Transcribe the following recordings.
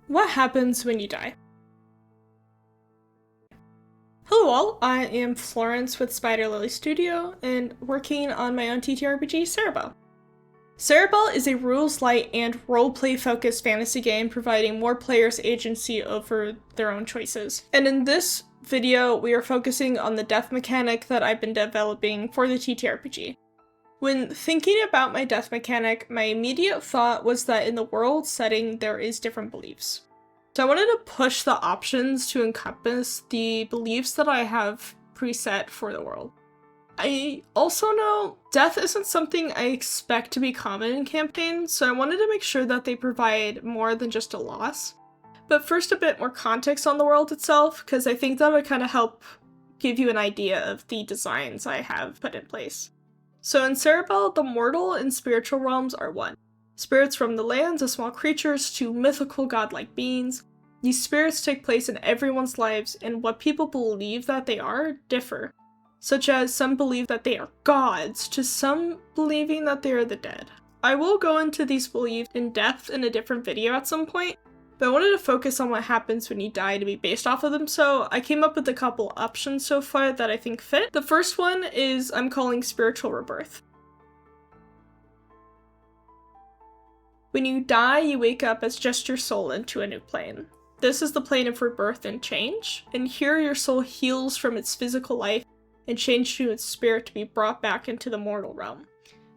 What happens when you die? Hello all, I am Florence with Spider Lily Studio, and working on my own TTRPG, Cerebell. Cerebell is a rules-light and roleplay focused fantasy game providing more players agency over their own choices. And in this video, we are focusing on the death mechanic that I've been developing for the TTRPG. When thinking about my death mechanic, my immediate thought was that in the world setting there is different beliefs. So I wanted to push the options to encompass the beliefs that I have preset for the world. I also know death isn't something I expect to be common in campaigns, so I wanted to make sure that they provide more than just a loss. But first, a bit more context on the world itself, because I think that would kind of help give you an idea of the designs I have put in place. So in Cerebell, the mortal and spiritual realms are one. Spirits from the lands of small creatures to mythical godlike beings. These spirits take place in everyone's lives, and what people believe that they are differ. Such as some believe that they are gods, to some believing that they are the dead. I will go into these beliefs in depth in a different video at some point, but I wanted to focus on what happens when you die to be based off of them, so I came up with a couple options so far that I think fit. The first one is I'm calling spiritual rebirth. When you die, you wake up as just your soul into a new plane. This is the plane of rebirth and change, and here your soul heals from its physical life and changes to its spirit to be brought back into the mortal realm.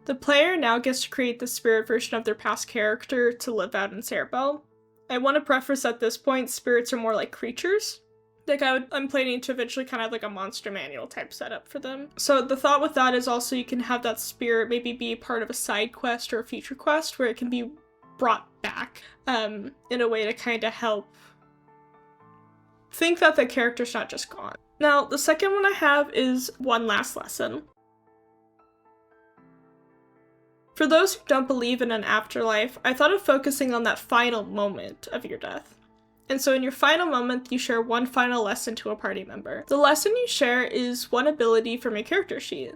The player now gets to create the spirit version of their past character to live out in Cerebell. I want to preface at this point, spirits are more like creatures. I'm planning to eventually kind of have like a monster manual type setup for them. So the thought with that is also you can have that spirit maybe be part of a side quest or a future quest where it can be brought back in a way to kind of help think that the character's not just gone. Now, the second one I have is one last lesson. For those who don't believe in an afterlife, I thought of focusing on that final moment of your death. And so in your final moment, you share one final lesson to a party member. The lesson you share is one ability from your character sheet.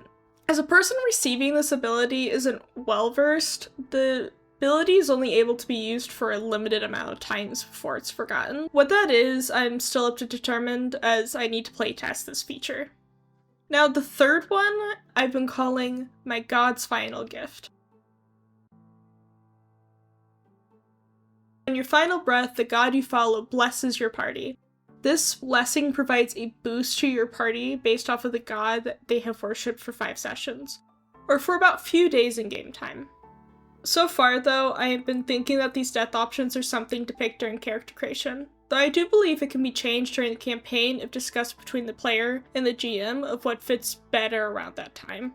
As a person receiving this ability isn't well-versed, the ability is only able to be used for a limited amount of times before it's forgotten. What that is, I'm still up to determine as I need to playtest this feature. Now, the third one I've been calling my God's Final Gift. On your final breath, the god you follow blesses your party. This blessing provides a boost to your party based off of the god that they have worshipped for 5 sessions, or for about few days in game time. So far though, I have been thinking that these death options are something to pick during character creation, though I do believe it can be changed during the campaign if discussed between the player and the GM of what fits better around that time.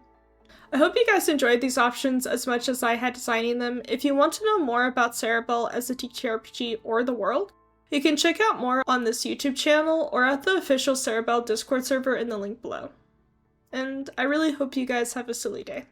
I hope you guys enjoyed these options as much as I had designing them. If you want to know more about Cerebell as a TTRPG or the world, you can check out more on this YouTube channel or at the official Cerebell Discord server in the link below. And I really hope you guys have a silly day.